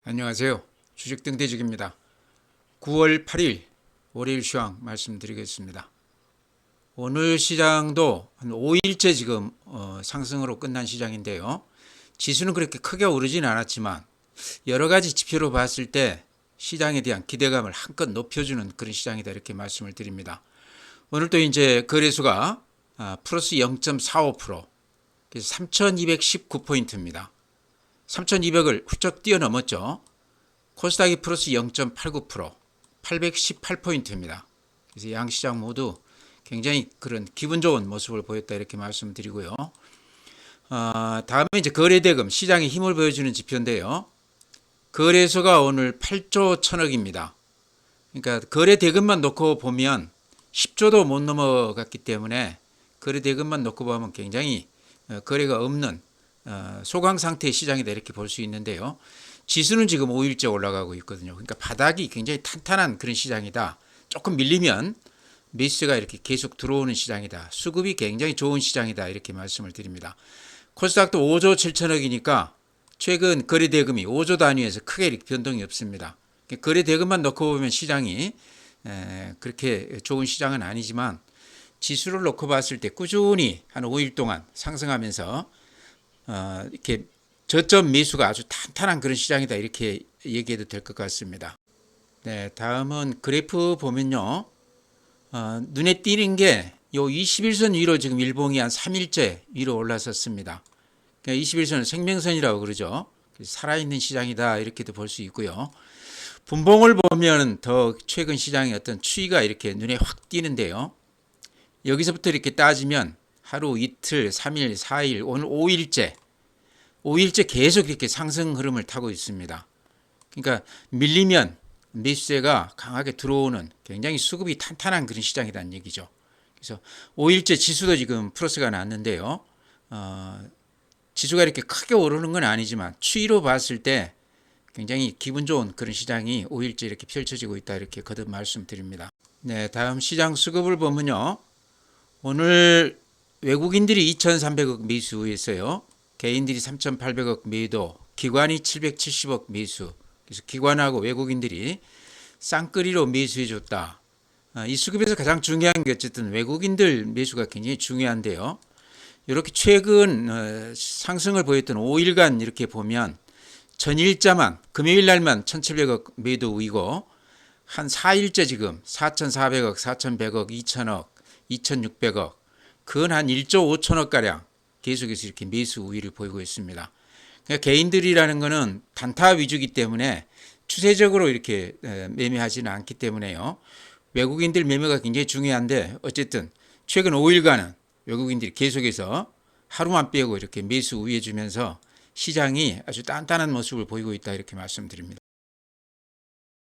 안녕하세요. 주식등대직입니다. 9월 8일 월요일 시황 말씀드리겠습니다. 오늘 시장도 한 5일째 지금 상승으로 끝난 시장인데요. 지수는 그렇게 크게 오르진 않았지만 여러 가지 지표로 봤을 때 시장에 대한 기대감을 한껏 높여주는 그런 시장이다 이렇게 말씀을 드립니다. 오늘 또 이제 거래소가 플러스 0.45%, 그래서 3,219포인트입니다. 3,200을 훌쩍 뛰어넘었죠. 코스닥이 플러스 0.89%, 818포인트입니다. 그래서 양시장 모두 굉장히 그런 기분 좋은 모습을 보였다 이렇게 말씀드리고요. 다음에 이제 거래대금, 시장의 힘을 보여주는 지표인데요. 거래소가 오늘 8조 1천억입니다. 그러니까 거래대금만 놓고 보면 10조도 못 넘어갔기 때문에 거래대금만 놓고 보면 굉장히 거래가 없는 소강 상태의 시장이다 이렇게 볼 수 있는데요. 지수는 지금 5일째 올라가고 있거든요. 그러니까 바닥이 굉장히 탄탄한 그런 시장이다. 조금 밀리면 매수가 이렇게 계속 들어오는 시장이다. 수급이 굉장히 좋은 시장이다 이렇게 말씀을 드립니다. 코스닥도 5조 7천억이니까 최근 거래대금이 5조 단위에서 크게 이렇게 변동이 없습니다. 거래대금만 놓고 보면 시장이 그렇게 좋은 시장은 아니지만 지수를 놓고 봤을 때 꾸준히 한 5일 동안 상승하면서 이렇게 저점 매수가 아주 탄탄한 그런 시장이다 이렇게 얘기해도 될 것 같습니다. 네, 다음은 그래프 보면요. 눈에 띄는 게 요 21선 위로 지금 일봉이 한 3일째 위로 올라섰습니다. 그러니까 21선은 생명선이라고 그러죠. 살아있는 시장이다 이렇게도 볼 수 있고요. 분봉을 보면 더 최근 시장의 어떤 추이가 이렇게 눈에 확 띄는데요. 여기서부터 이렇게 따지면 하루, 이틀, 3일, 4일, 오늘 5일째 계속 이렇게 상승 흐름을 타고 있습니다. 그러니까 밀리면 매수세가 강하게 들어오는 굉장히 수급이 탄탄한 그런 시장이라는 얘기죠. 그래서 5일째 지수도 지금 플러스가 났는데요. 지수가 이렇게 크게 오르는 건 아니지만 추이로 봤을 때 굉장히 기분 좋은 그런 시장이 5일째 이렇게 펼쳐지고 있다 이렇게 거듭 말씀드립니다. 네, 다음 시장 수급을 보면요. 오늘 외국인들이 2,300억 매수했어요. 개인들이 3,800억 매도, 기관이 770억 매수. 그래서 기관하고 외국인들이 쌍끌이로 매수해 줬다. 이 수급에서 가장 중요한 게 어쨌든 외국인들 매수가 굉장히 중요한데요. 이렇게 최근 상승을 보였던 5일간 이렇게 보면 전일자만 금요일 날만 1,700억 매도 우이고 한 4일째 지금 4,400억, 4,100억, 2,000억, 2,600억, 근 한 1조 5천억 가량 계속해서 이렇게 매수 우위를 보이고 있습니다. 그러니까 개인들이라는 것은 단타 위주이기 때문에 추세적으로 이렇게 매매하지는 않기 때문에요. 외국인들 매매가 굉장히 중요한데 어쨌든 최근 5일간은 외국인들이 계속해서 하루만 빼고 이렇게 매수 우위해 주면서 시장이 아주 단단한 모습을 보이고 있다 이렇게 말씀드립니다.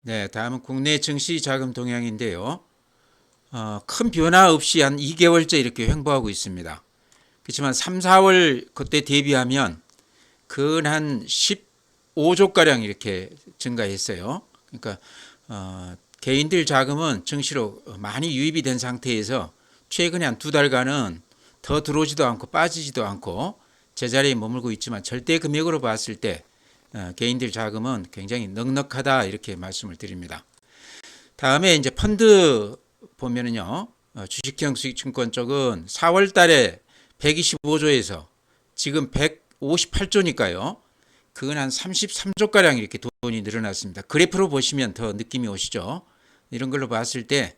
네, 다음은 국내 증시 자금 동향인데요. 큰 변화 없이 한 2개월째 이렇게 횡보하고 있습니다. 그렇지만 3, 4월 그때 대비하면 근 한 15조가량 이렇게 증가했어요. 그러니까 개인들 자금은 증시로 많이 유입이 된 상태에서 최근에 한 2달간은 더 들어오지도 않고 빠지지도 않고 제자리에 머물고 있지만 절대 금액으로 봤을 때 개인들 자금은 굉장히 넉넉하다 이렇게 말씀을 드립니다. 다음에 이제 펀드 보면은요. 주식형 수익증권 쪽은 4월 달에 125조에서 지금 158조니까요. 그건 한 33조가량 이렇게 돈이 늘어났습니다. 그래프로 보시면 더 느낌이 오시죠. 이런 걸로 봤을 때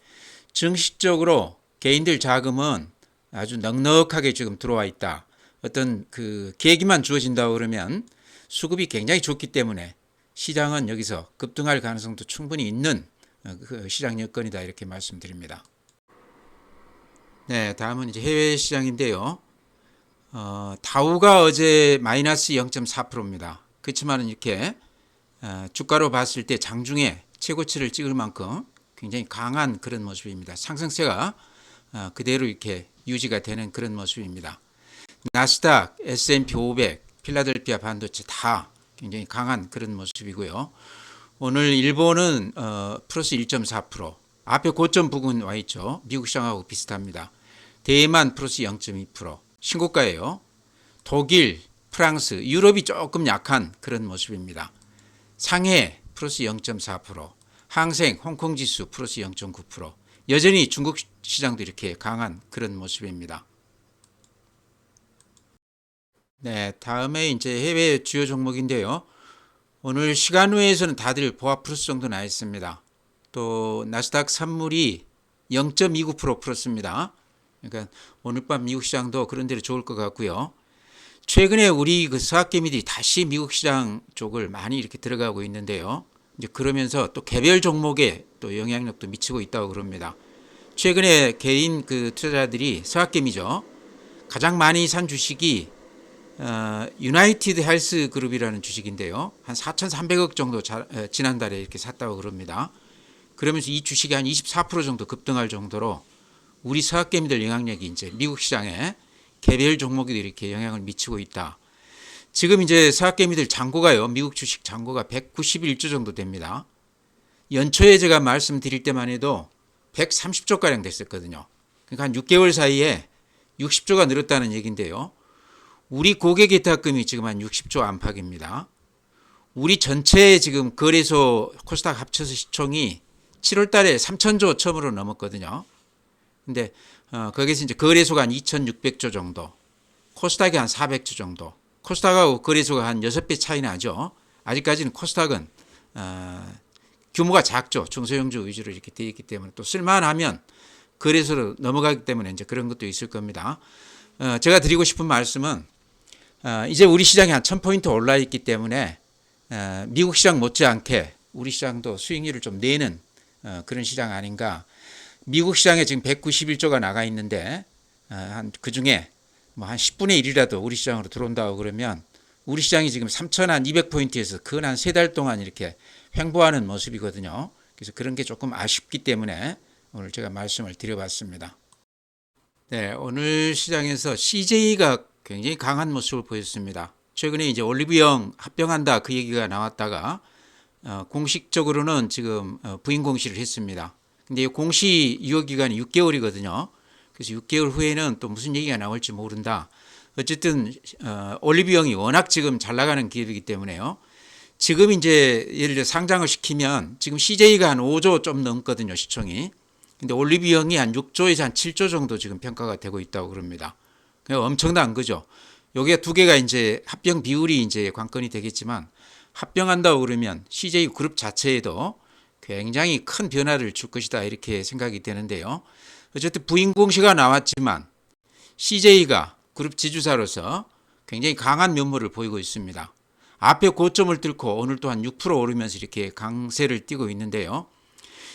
증시적으로 개인들 자금은 아주 넉넉하게 지금 들어와 있다. 어떤 그 계기만 주어진다고 그러면 수급이 굉장히 좋기 때문에 시장은 여기서 급등할 가능성도 충분히 있는 그 시장 여건이다 이렇게 말씀드립니다. 네, 다음은 이제 해외 시장인데요. 다우가 어제 마이너스 0.4%입니다. 그렇지만 이렇게 주가로 봤을 때 장중에 최고치를 찍을 만큼 굉장히 강한 그런 모습입니다. 상승세가 그대로 이렇게 유지가 되는 그런 모습입니다. 나스닥, S&P 500, 필라델피아 반도체 다 굉장히 강한 그런 모습이고요. 오늘 일본은 플러스 1.4%, 앞에 고점 부근 와 있죠. 미국 시장하고 비슷합니다. 대만 플러스 0.2%, 신고가예요. 독일, 프랑스, 유럽이 조금 약한 그런 모습입니다. 상해 플러스 0.4%, 항생, 홍콩 지수 플러스 0.9%. 여전히 중국 시장도 이렇게 강한 그런 모습입니다. 네, 다음에 이제 해외 주요 종목인데요. 오늘 시간외에서는 다들 보합 플러스 정도 나 있습니다. 또 나스닥 선물이 0.29% 플러스입니다. 그러니까 오늘 밤 미국 시장도 그런 대로 좋을 것 같고요. 최근에 우리 그 서학개미들이 다시 미국 시장 쪽을 많이 이렇게 들어가고 있는데요. 이제 그러면서 또 개별 종목에 또 영향력도 미치고 있다고 그럽니다. 최근에 개인 그 투자자들이 서학개미죠. 가장 많이 산 주식이 유나이티드 헬스 그룹이라는 주식인데요. 한 4,300억 정도 지난달에 이렇게 샀다고 그럽니다. 그러면서 이 주식이 한 24% 정도 급등할 정도로 우리 서학개미들 영향력이 이제 미국 시장에 개별 종목에도 이렇게 영향을 미치고 있다. 지금 이제 서학개미들 잔고가요. 미국 주식 잔고가 191조 정도 됩니다. 연초에 제가 말씀드릴 때만 해도 130조 가량 됐었거든요. 그러니까 한 6개월 사이에 60조가 늘었다는 얘기인데요. 우리 고객 예탁금이 지금 한 60조 안팎입니다. 우리 전체 지금 거래소 코스닥 합쳐서 시총이 7월 달에 3천조 처음으로 넘었거든요. 근데 거기서 이제 거래소가 한 2,600조 정도, 코스닥이 한 400조 정도. 코스닥하고 거래소가 한 6배 차이 나죠. 아직까지는 코스닥은 규모가 작죠. 중소형주 위주로 이렇게 되어 있기 때문에 또 쓸만하면 거래소로 넘어가기 때문에 이제 그런 것도 있을 겁니다. 제가 드리고 싶은 말씀은 이제 우리 시장이 한 1000포인트 올라 있기 때문에 미국 시장 못지않게 우리 시장도 수익률을 좀 내는 그런 시장 아닌가. 미국 시장에 지금 191조가 나가 있는데 한 그중에 뭐 한 10분의 1이라도 우리 시장으로 들어온다고 그러면 우리 시장이 지금 3,200포인트에서 근 한 3달 동안 이렇게 횡보하는 모습이거든요. 그래서 그런 게 조금 아쉽기 때문에 오늘 제가 말씀을 드려봤습니다. 네, 오늘 시장에서 CJ가 굉장히 강한 모습을 보였습니다. 최근에 이제 올리브영 합병한다 그 얘기가 나왔다가 공식적으로는 지금 부인 공시를 했습니다. 근데 이 공시 유효 기간이 6개월이거든요. 그래서 6개월 후에는 또 무슨 얘기가 나올지 모른다. 어쨌든 올리브영이 워낙 지금 잘 나가는 기업이기 때문에요. 지금 이제 예를 들어 상장을 시키면 지금 CJ가 한 5조 좀 넘거든요, 시총이. 근데 올리브영이 한 6조에서 한 7조 정도 지금 평가가 되고 있다고 그럽니다. 그러니까 엄청난 거죠. 요게 두 개가 이제 합병 비율이 이제 관건이 되겠지만 합병한다고 그러면 CJ 그룹 자체에도 굉장히 큰 변화를 줄 것이다 이렇게 생각이 되는데요. 어쨌든 부인 공시가 나왔지만 CJ가 그룹 지주사로서 굉장히 강한 면모를 보이고 있습니다. 앞에 고점을 뚫고 오늘 또한 6% 오르면서 이렇게 강세를 띠고 있는데요.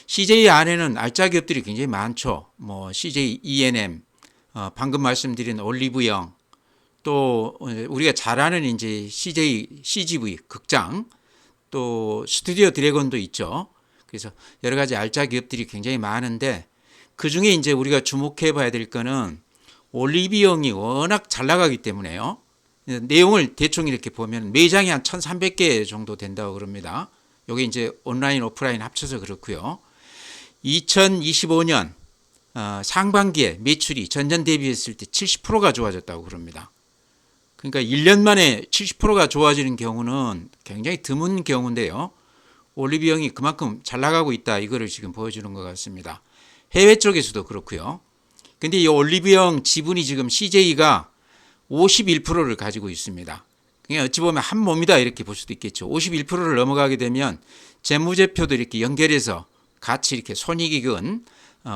CJ 안에는 알짜 기업들이 굉장히 많죠. 뭐 CJ E&M, 방금 말씀드린 올리브영, 또 우리가 잘 아는 이제 CJ CGV 극장, 또 스튜디오 드래곤도 있죠. 그래서 여러 가지 알짜 기업들이 굉장히 많은데 그 중에 이제 우리가 주목해 봐야 될 거는 올리브영이 워낙 잘 나가기 때문에요. 내용을 대충 이렇게 보면 매장이 한 1,300개 정도 된다고 그럽니다. 이게 이제 온라인, 오프라인 합쳐서 그렇고요. 2025년 상반기에 매출이 전년 대비했을 때 70%가 좋아졌다고 그럽니다. 그러니까 1년 만에 70%가 좋아지는 경우는 굉장히 드문 경우인데요. 올리브영이 그만큼 잘 나가고 있다 이거를 지금 보여주는 것 같습니다. 해외 쪽에서도 그렇고요. 근데 이 올리브영 지분이 지금 CJ가 51%를 가지고 있습니다. 그냥 어찌 보면 한 몸이다 이렇게 볼 수도 있겠죠. 51%를 넘어가게 되면 재무제표도 이렇게 연결해서 같이 이렇게 손익익은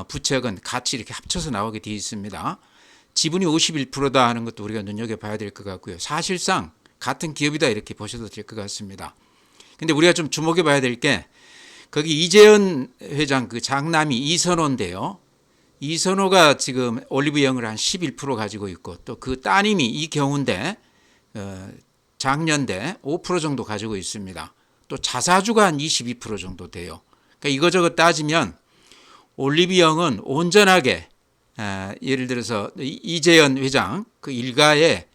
부채액은 같이 이렇게 합쳐서 나오게 되어 있습니다. 지분이 51%다 하는 것도 우리가 눈여겨봐야 될 것 같고요. 사실상 같은 기업이다 이렇게 보셔도 될 것 같습니다. 근데 우리가 좀 주목해 봐야 될 게 거기 이재현 회장 그 장남이 이선호인데요. 이선호가 지금 올리브영을 한 11% 가지고 있고 또 그 따님이 이경우인데 작년대 5% 정도 가지고 있습니다. 또 자사주가 한 22% 정도 돼요. 그러니까 이거저거 따지면 올리브영은 온전하게 예를 들어서 이재현 회장 그 일가의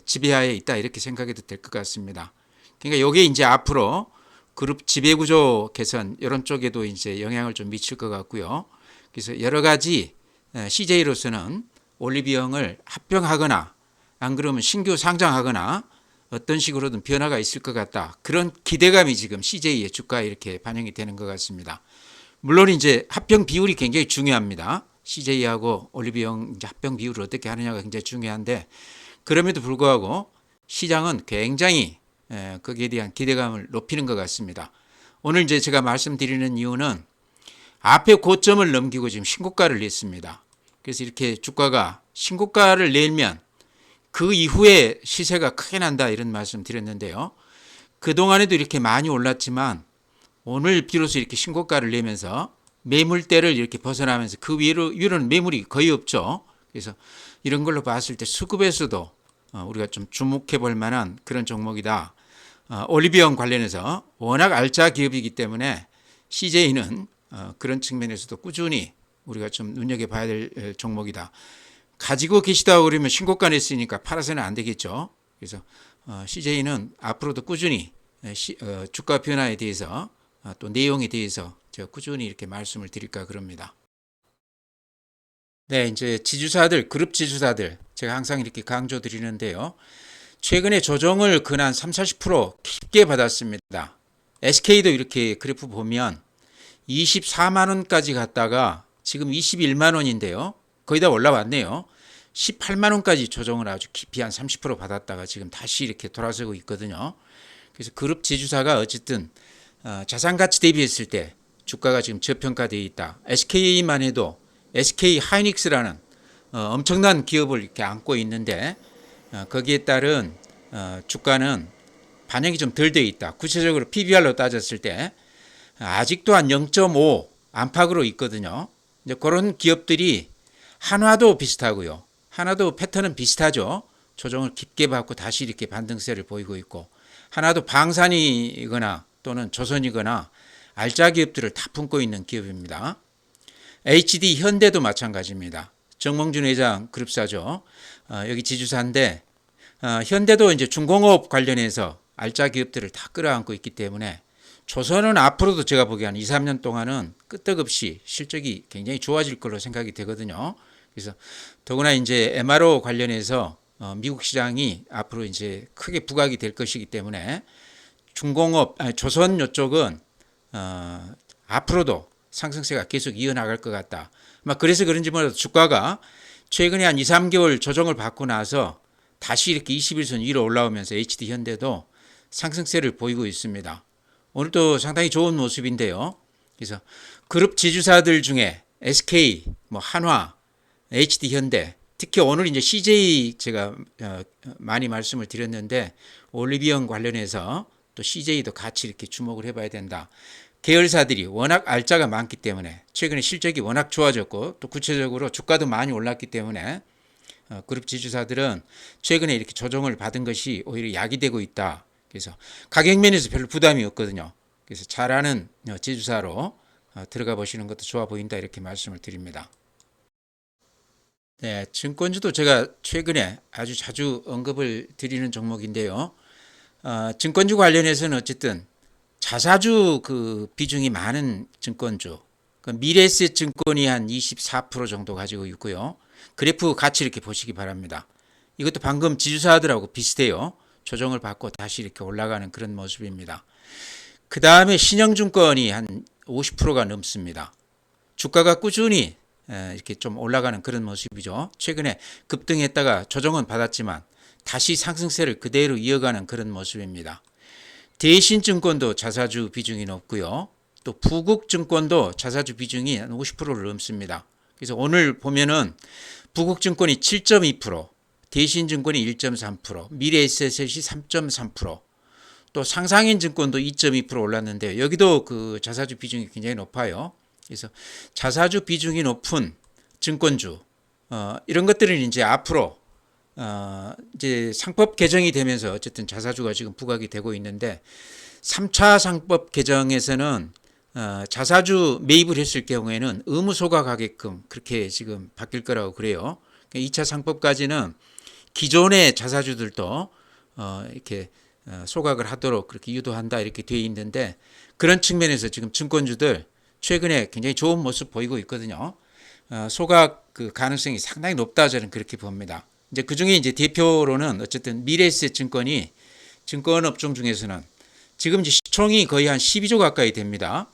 지배하에 있다 이렇게 생각해도 될 것 같습니다. 그러니까 이게 이제 앞으로 그룹 지배구조 개선 이런 쪽에도 이제 영향을 좀 미칠 것 같고요. 그래서 여러 가지 CJ로서는 올리브영을 합병하거나 안 그러면 신규 상장하거나 어떤 식으로든 변화가 있을 것 같다. 그런 기대감이 지금 CJ의 주가에 이렇게 반영이 되는 것 같습니다. 물론 이제 합병 비율이 굉장히 중요합니다. CJ하고 올리브영 합병 비율을 어떻게 하느냐가 굉장히 중요한데 그럼에도 불구하고 시장은 굉장히 거기에 대한 기대감을 높이는 것 같습니다. 오늘 이제 제가 말씀드리는 이유는 앞에 고점을 넘기고 지금 신고가를 냈습니다. 그래서 이렇게 주가가 신고가를 내면 그 이후에 시세가 크게 난다 이런 말씀 드렸는데요. 그동안에도 이렇게 많이 올랐지만 오늘 비로소 이렇게 신고가를 내면서 매물대를 이렇게 벗어나면서 그 위로는 매물이 거의 없죠. 그래서 이런 걸로 봤을 때 수급에서도 우리가 좀 주목해 볼 만한 그런 종목이다. 올리브영 관련해서 워낙 알짜 기업이기 때문에 CJ는 그런 측면에서도 꾸준히 우리가 좀 눈여겨봐야 될 종목이다. 가지고 계시다고 그러면 신고가 냈으니까 팔아서는 안 되겠죠. 그래서 CJ는 앞으로도 꾸준히 주가 변화에 대해서 또 내용에 대해서 제가 꾸준히 이렇게 말씀을 드릴까 그럽니다. 네, 이제 지주사들, 그룹 지주사들 제가 항상 이렇게 강조드리는데요. 최근에 조정을 근한 30-40% 깊게 받았습니다. SK도 이렇게 그래프 보면 24만 원까지 갔다가 지금 21만 원인데요. 거의 다 올라왔네요. 18만 원까지 조정을 아주 깊이 한 30% 받았다가 지금 다시 이렇게 돌아서고 있거든요. 그래서 그룹 지주사가 어쨌든 자산 가치 대비했을 때 주가가 지금 저평가되어 있다. SK만 해도 SK 하이닉스라는 엄청난 기업을 이렇게 안고 있는데 거기에 따른 주가는 반영이 좀 덜 되어 있다. 구체적으로 PBR로 따졌을 때 아직도 한 0.5 안팎으로 있거든요. 이제 그런 기업들이 한화도 비슷하고요. 한화도 패턴은 비슷하죠. 조정을 깊게 받고 다시 이렇게 반등세를 보이고 있고 한화도 방산이거나 또는 조선이거나 알짜 기업들을 다 품고 있는 기업입니다. HD 현대도 마찬가지입니다. 정몽준 회장 그룹사죠. 여기 지주사인데 현대도 이제 중공업 관련해서 알짜 기업들을 다 끌어안고 있기 때문에 조선은 앞으로도 제가 보기에 한 2, 3년 동안은 끄떡없이 실적이 굉장히 좋아질 걸로 생각이 되거든요. 그래서 더구나 이제 MRO 관련해서 미국 시장이 앞으로 이제 크게 부각이 될 것이기 때문에 조선 이쪽은 앞으로도 상승세가 계속 이어나갈 것 같다. 그래서 그런지 몰라도 주가가 최근에 한 2, 3개월 조정을 받고 나서 다시 이렇게 21선 위로 올라오면서 HD 현대도 상승세를 보이고 있습니다. 오늘도 상당히 좋은 모습인데요. 그래서 그룹 지주사들 중에 SK, 한화, HD 현대, 특히 오늘 이제 CJ 제가 많이 말씀을 드렸는데 올리비영 관련해서 또 CJ도 같이 이렇게 주목을 해봐야 된다. 계열사들이 워낙 알짜가 많기 때문에 최근에 실적이 워낙 좋아졌고 또 구체적으로 주가도 많이 올랐기 때문에 그룹 지주사들은 최근에 이렇게 조정을 받은 것이 오히려 약이 되고 있다. 그래서 가격 면에서 별로 부담이 없거든요. 그래서 잘하는 지주사로 들어가 보시는 것도 좋아 보인다 이렇게 말씀을 드립니다. 네, 증권주도 제가 최근에 아주 자주 언급을 드리는 종목인데요. 증권주 관련해서는 어쨌든 자사주 그 비중이 많은 증권주, 미래에셋 증권이 한 24% 정도 가지고 있고요. 그래프 같이 이렇게 보시기 바랍니다. 이것도 방금 지주사들하고 비슷해요. 조정을 받고 다시 이렇게 올라가는 그런 모습입니다. 그 다음에 신영증권이 한 50%가 넘습니다. 주가가 꾸준히 이렇게 좀 올라가는 그런 모습이죠. 최근에 급등했다가 조정은 받았지만 다시 상승세를 그대로 이어가는 그런 모습입니다. 대신증권도 자사주 비중이 높고요. 또 부국증권도 자사주 비중이 한 50%를 넘습니다. 그래서 오늘 보면은 부국증권이 7.2%, 대신증권이 1.3%, 미래에셋이 3.3%, 또 상상인증권도 2.2% 올랐는데 여기도 그 자사주 비중이 굉장히 높아요. 그래서 자사주 비중이 높은 증권주 이런 것들은 이제 앞으로 이제 상법 개정이 되면서 어쨌든 자사주가 지금 부각이 되고 있는데 3차 상법 개정에서는 자사주 매입을 했을 경우에는 의무 소각하게끔 그렇게 지금 바뀔 거라고 그래요. 2차 상법까지는 기존의 자사주들도 이렇게 소각을 하도록 그렇게 유도한다 이렇게 되어 있는데 그런 측면에서 지금 증권주들 최근에 굉장히 좋은 모습 보이고 있거든요. 소각 그 가능성이 상당히 높다 저는 그렇게 봅니다. 이제 그 중에 이제 대표로는 어쨌든 미래에셋 증권이 증권 업종 중에서는 지금 이제 시총이 거의 한 12조 가까이 됩니다.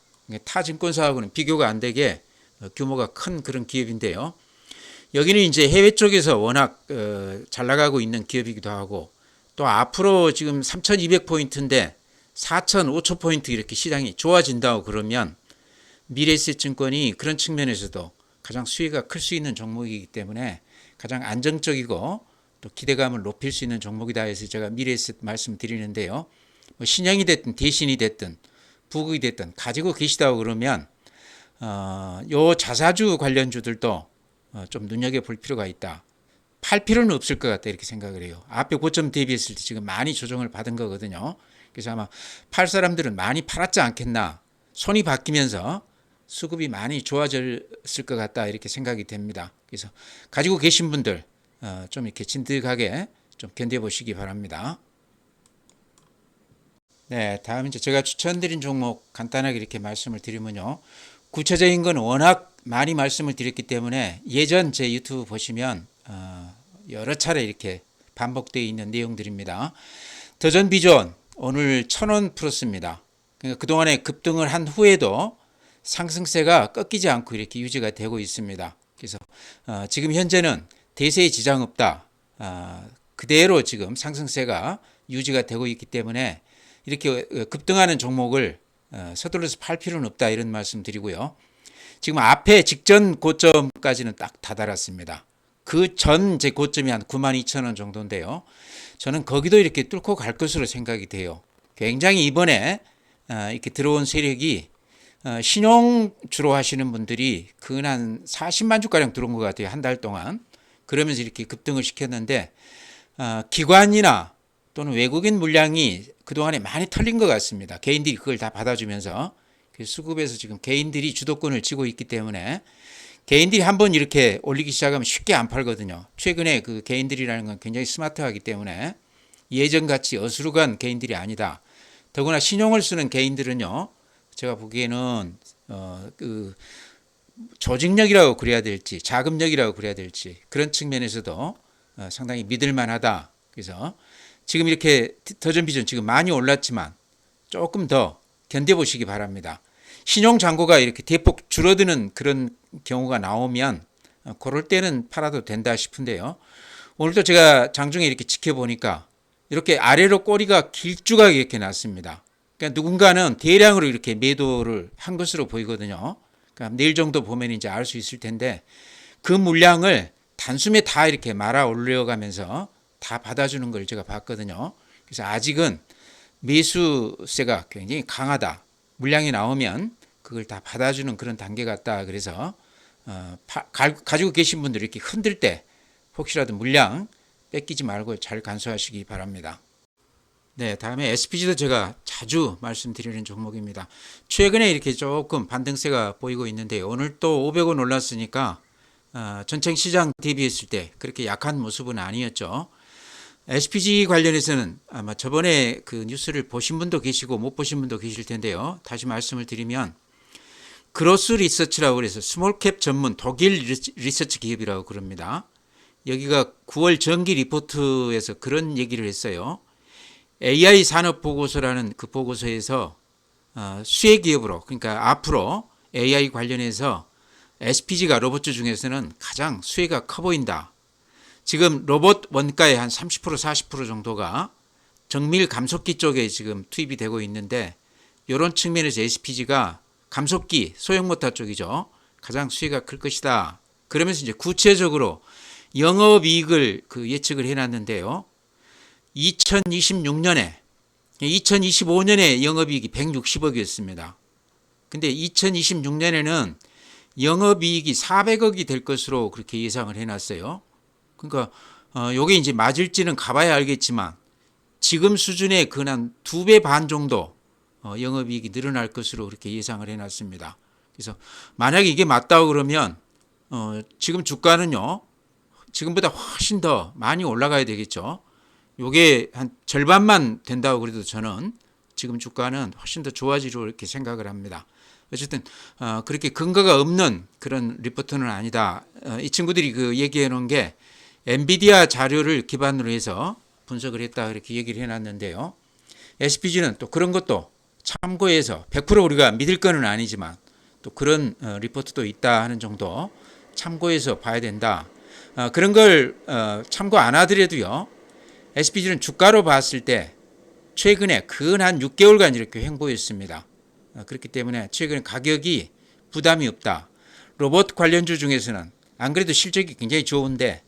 타 증권사하고는 비교가 안 되게 규모가 큰 그런 기업인데요. 여기는 이제 해외 쪽에서 워낙 잘 나가고 있는 기업이기도 하고, 또 앞으로 지금 3,200포인트인데 4,500포인트 이렇게 시장이 좋아진다고 그러면 미래에셋증권이 그런 측면에서도 가장 수혜가 클 수 있는 종목이기 때문에 가장 안정적이고 또 기대감을 높일 수 있는 종목이다 해서 제가 미래에셋 말씀드리는데요. 뭐 신형이 됐든 대신이 됐든 부국이 됐든 가지고 계시다고 그러면 요 자사주 관련주들도 좀 눈여겨볼 필요가 있다. 팔 필요는 없을 것 같다 이렇게 생각을 해요. 앞에 고점 대비했을 때 지금 많이 조정을 받은 거거든요. 그래서 아마 팔 사람들은 많이 팔았지 않겠나. 손이 바뀌면서 수급이 많이 좋아졌을 것 같다 이렇게 생각이 됩니다. 그래서 가지고 계신 분들 좀 이렇게 진득하게 좀 견뎌보시기 바랍니다. 네, 다음 이제 제가 추천드린 종목 간단하게 이렇게 말씀을 드리면요. 구체적인 건 워낙 많이 말씀을 드렸기 때문에 예전 제 유튜브 보시면 여러 차례 이렇게 반복되어 있는 내용들입니다. 더전 비전 오늘 1,000원 플러스입니다. 그러니까 그동안에 급등을 한 후에도 상승세가 꺾이지 않고 이렇게 유지가 되고 있습니다. 그래서 지금 현재는 대세에 지장 없다. 그대로 지금 상승세가 유지가 되고 있기 때문에 이렇게 급등하는 종목을 서둘러서 팔 필요는 없다 이런 말씀 드리고요. 지금 앞에 직전 고점까지는 딱 다다랐습니다. 그 전 제 고점이 한 92,000원 정도인데요. 저는 거기도 이렇게 뚫고 갈 것으로 생각이 돼요. 굉장히 이번에 이렇게 들어온 세력이 신용 주로 하시는 분들이 근 40만 주가량 들어온 것 같아요. 한 달 동안. 그러면서 이렇게 급등을 시켰는데 기관이나 또는 외국인 물량이 그동안에 많이 털린 것 같습니다. 개인들이 그걸 다 받아주면서 수급에서 지금 개인들이 주도권을 쥐고 있기 때문에 개인들이 한번 이렇게 올리기 시작하면 쉽게 안 팔거든요. 최근에 그 개인들이라는 건 굉장히 스마트하기 때문에 예전같이 어수룩한 개인들이 아니다. 더구나 신용을 쓰는 개인들은요. 제가 보기에는 그 조직력이라고 그래야 될지 자금력이라고 그래야 될지 그런 측면에서도 상당히 믿을만하다. 그래서 지금 이렇게 더전 비전 지금 많이 올랐지만 조금 더 견뎌보시기 바랍니다. 신용 잔고가 이렇게 대폭 줄어드는 그런 경우가 나오면 그럴 때는 팔아도 된다 싶은데요. 오늘도 제가 장중에 이렇게 지켜보니까 이렇게 아래로 꼬리가 길쭉하게 이렇게 났습니다. 그러니까 누군가는 대량으로 이렇게 매도를 한 것으로 보이거든요. 그러니까 내일 정도 보면 이제 알 수 있을 텐데 그 물량을 단숨에 다 이렇게 말아 올려가면서 다 받아주는 걸 제가 봤거든요. 그래서 아직은 매수세가 굉장히 강하다. 물량이 나오면 그걸 다 받아주는 그런 단계 같다. 그래서 가지고 계신 분들 이렇게 흔들 때 혹시라도 물량 뺏기지 말고 잘 간수하시기 바랍니다. 네, 다음에 SPG도 제가 자주 말씀드리는 종목입니다. 최근에 이렇게 조금 반등세가 보이고 있는데 오늘 또 500원 올랐으니까 전체 시장 대비했을 때 그렇게 약한 모습은 아니었죠. SPG 관련해서는 아마 저번에 그 뉴스를 보신 분도 계시고 못 보신 분도 계실 텐데요. 다시 말씀을 드리면 그로스 리서치라고 해서 스몰캡 전문 독일 리서치 기업이라고 그럽니다. 여기가 9월 정기 리포트에서 그런 얘기를 했어요. AI 산업 보고서라는 그 보고서에서 수혜 기업으로 그러니까 앞으로 AI 관련해서 SPG가 로봇주 중에서는 가장 수혜가 커 보인다. 지금 로봇 원가의 한 30% 40% 정도가 정밀 감속기 쪽에 지금 투입이 되고 있는데 이런 측면에서 SPG가 감속기 소형 모터 쪽이죠. 가장 수혜가 클 것이다. 그러면서 이제 구체적으로 영업이익을 그 예측을 해놨는데요. 2026년에 2025년에 영업이익이 160억이었습니다. 근데 2026년에는 영업이익이 400억이 될 것으로 그렇게 예상을 해놨어요. 그러니까 요게 이제 맞을지는 가봐야 알겠지만 지금 수준의 근 2배 반 정도 영업이익이 늘어날 것으로 그렇게 예상을 해놨습니다. 그래서 만약에 이게 맞다고 그러면 지금 주가는요 지금보다 훨씬 더 많이 올라가야 되겠죠. 요게 한 절반만 된다고 그래도 저는 지금 주가는 훨씬 더 좋아지리로 이렇게 생각을 합니다. 어쨌든 그렇게 근거가 없는 그런 리포트는 아니다. 이 친구들이 그 얘기해 놓은 게 엔비디아 자료를 기반으로 해서 분석을 했다 이렇게 얘기를 해놨는데요. SPG는 또 그런 것도 참고해서 100% 우리가 믿을 거는 아니지만 또 그런 리포트도 있다 하는 정도 참고해서 봐야 된다. 그런 걸 참고 안 하더라도요. SPG는 주가로 봤을 때 최근에 근 한 6개월간 이렇게 횡보했습니다. 그렇기 때문에 최근에 가격이 부담이 없다. 로봇 관련주 중에서는 안 그래도 실적이 굉장히 좋은데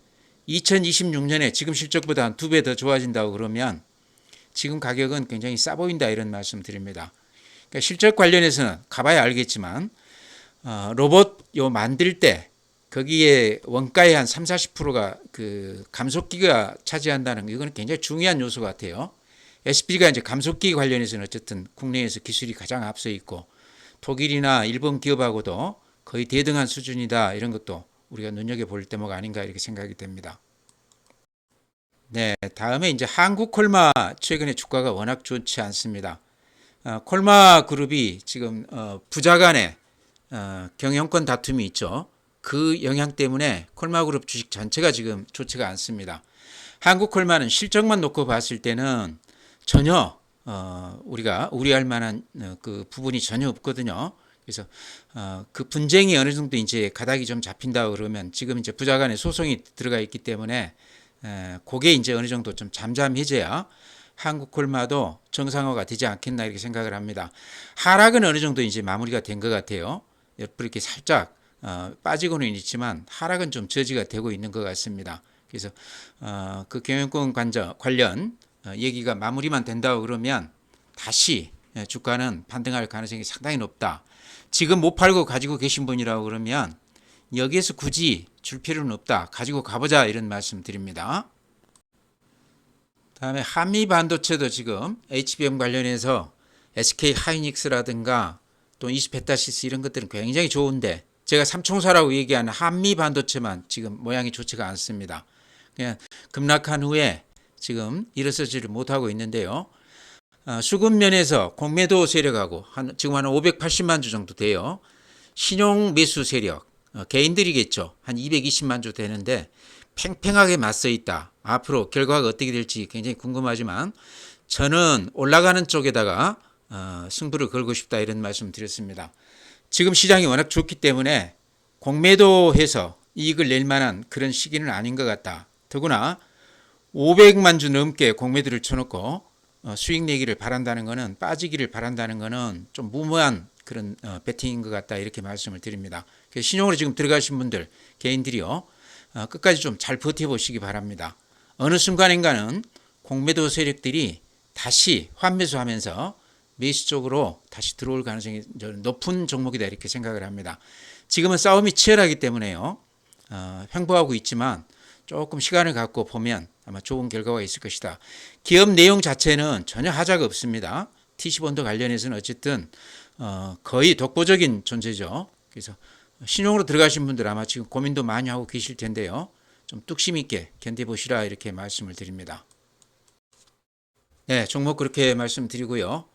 2026년에 지금 실적보다 한 2배 더 좋아진다고 그러면 지금 가격은 굉장히 싸 보인다 이런 말씀 드립니다. 그러니까 실적 관련해서는 가봐야 알겠지만 로봇 요 만들 때 거기에 원가의 한 3, 40%가 그 감속기가 차지한다는 거 이거는 굉장히 중요한 요소 같아요. SPG가 이제 감속기 관련해서는 어쨌든 국내에서 기술이 가장 앞서 있고 독일이나 일본 기업하고도 거의 대등한 수준이다 이런 것도 우리가 눈여겨볼 대목 아닌가 이렇게 생각이 됩니다. 네, 다음에 이제 한국 콜마 최근에 주가가 워낙 좋지 않습니다. 콜마 그룹이 지금 부자 간의 경영권 다툼이 있죠. 그 영향 때문에 콜마 그룹 주식 전체가 지금 좋지가 않습니다. 한국 콜마는 실적만 놓고 봤을 때는 전혀 우리가 우려할 만한 그 부분이 전혀 없거든요. 그래서 그 분쟁이 어느 정도 이제 가닥이 좀 잡힌다 그러면 지금 이제 부자 간의 소송이 들어가 있기 때문에 그게 이제 어느 정도 좀 잠잠해져야 한국 콜마도 정상화가 되지 않겠나 이렇게 생각을 합니다. 하락은 어느 정도 이제 마무리가 된 것 같아요. 옆으로 이렇게 살짝 빠지고는 있지만 하락은 좀 저지가 되고 있는 것 같습니다. 그래서 그 경영권 관련 얘기가 마무리만 된다고 그러면 다시 주가는 반등할 가능성이 상당히 높다. 지금 못 팔고 가지고 계신 분이라고 그러면 여기에서 굳이 줄 필요는 없다. 가지고 가보자 이런 말씀 드립니다. 다음에 한미 반도체도 지금 HBM 관련해서 SK 하이닉스라든가 또 이스페타시스 이런 것들은 굉장히 좋은데 제가 삼총사라고 얘기하는 한미 반도체만 지금 모양이 좋지가 않습니다. 그냥 급락한 후에 지금 일어서지를 못하고 있는데요. 수급 면에서 공매도 세력하고 지금 한 580만 주 정도 돼요. 신용 매수 세력 개인들이겠죠. 한 220만 주 되는데 팽팽하게 맞서 있다. 앞으로 결과가 어떻게 될지 굉장히 궁금하지만 저는 올라가는 쪽에다가 승부를 걸고 싶다 이런 말씀 드렸습니다. 지금 시장이 워낙 좋기 때문에 공매도해서 이익을 낼 만한 그런 시기는 아닌 것 같다. 더구나 500만 주 넘게 공매도를 쳐놓고 수익 내기를 바란다는 것은 빠지기를 바란다는 것은 좀 무모한 그런 베팅인 것 같다 이렇게 말씀을 드립니다. 그래서 신용으로 지금 들어가신 분들 개인들이요 끝까지 좀 잘 버텨보시기 바랍니다. 어느 순간인가는 공매도 세력들이 다시 환매수하면서 매수 쪽으로 다시 들어올 가능성이 높은 종목이다 이렇게 생각을 합니다. 지금은 싸움이 치열하기 때문에요 횡보하고 있지만 조금 시간을 갖고 보면 아마 좋은 결과가 있을 것이다. 기업 내용 자체는 전혀 하자가 없습니다. TC본도 관련해서는 어쨌든 거의 독보적인 존재죠. 그래서 신용으로 들어가신 분들 아마 지금 고민도 많이 하고 계실 텐데요. 좀 뚝심 있게 견뎌보시라 이렇게 말씀을 드립니다. 네, 종목 그렇게 말씀드리고요.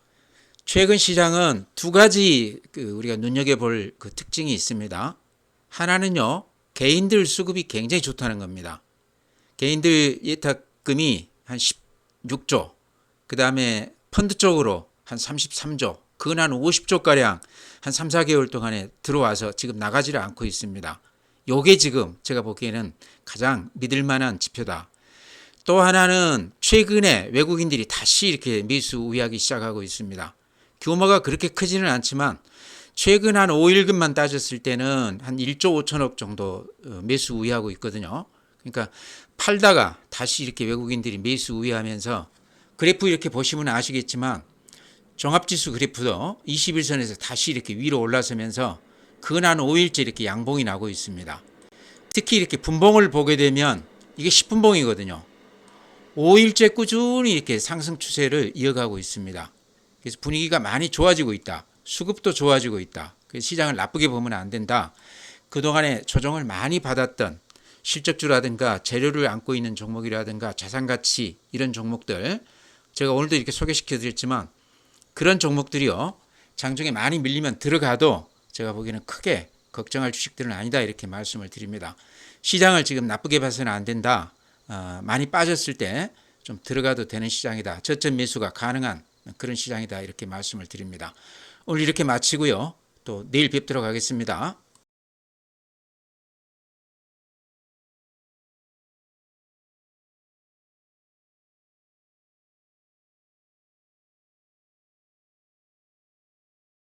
최근 시장은 두 가지 우리가 눈여겨볼 그 특징이 있습니다. 하나는요, 개인들 수급이 굉장히 좋다는 겁니다. 개인들 예탁금이 한 16조, 그 다음에 펀드 쪽으로 한 33조, 근 한 50조가량 한 3, 4개월 동안에 들어와서 지금 나가지를 않고 있습니다. 요게 지금 제가 보기에는 가장 믿을 만한 지표다. 또 하나는 최근에 외국인들이 다시 이렇게 매수 우위하기 시작하고 있습니다. 규모가 그렇게 크지는 않지만 최근 한 5일근만 따졌을 때는 한 1조 5천억 정도 매수 우위하고 있거든요. 그러니까 팔다가 다시 이렇게 외국인들이 매수 우위하면서 그래프 이렇게 보시면 아시겠지만 종합지수 그래프도 21선에서 다시 이렇게 위로 올라서면서 근 한 5일째 이렇게 양봉이 나고 있습니다. 특히 이렇게 분봉을 보게 되면 이게 10분봉이거든요. 5일째 꾸준히 이렇게 상승 추세를 이어가고 있습니다. 그래서 분위기가 많이 좋아지고 있다. 수급도 좋아지고 있다. 그래서 시장을 나쁘게 보면 안 된다. 그동안에 조정을 많이 받았던 실적주라든가 재료를 안고 있는 종목이라든가 자산가치 이런 종목들 제가 오늘도 이렇게 소개시켜 드렸지만 그런 종목들이요 장중에 많이 밀리면 들어가도 제가 보기에는 크게 걱정할 주식들은 아니다 이렇게 말씀을 드립니다. 시장을 지금 나쁘게 봐서는 안 된다. 많이 빠졌을 때 좀 들어가도 되는 시장이다. 저점 매수가 가능한 그런 시장이다 이렇게 말씀을 드립니다. 오늘 이렇게 마치고요. 또 내일 뵙도록 하겠습니다.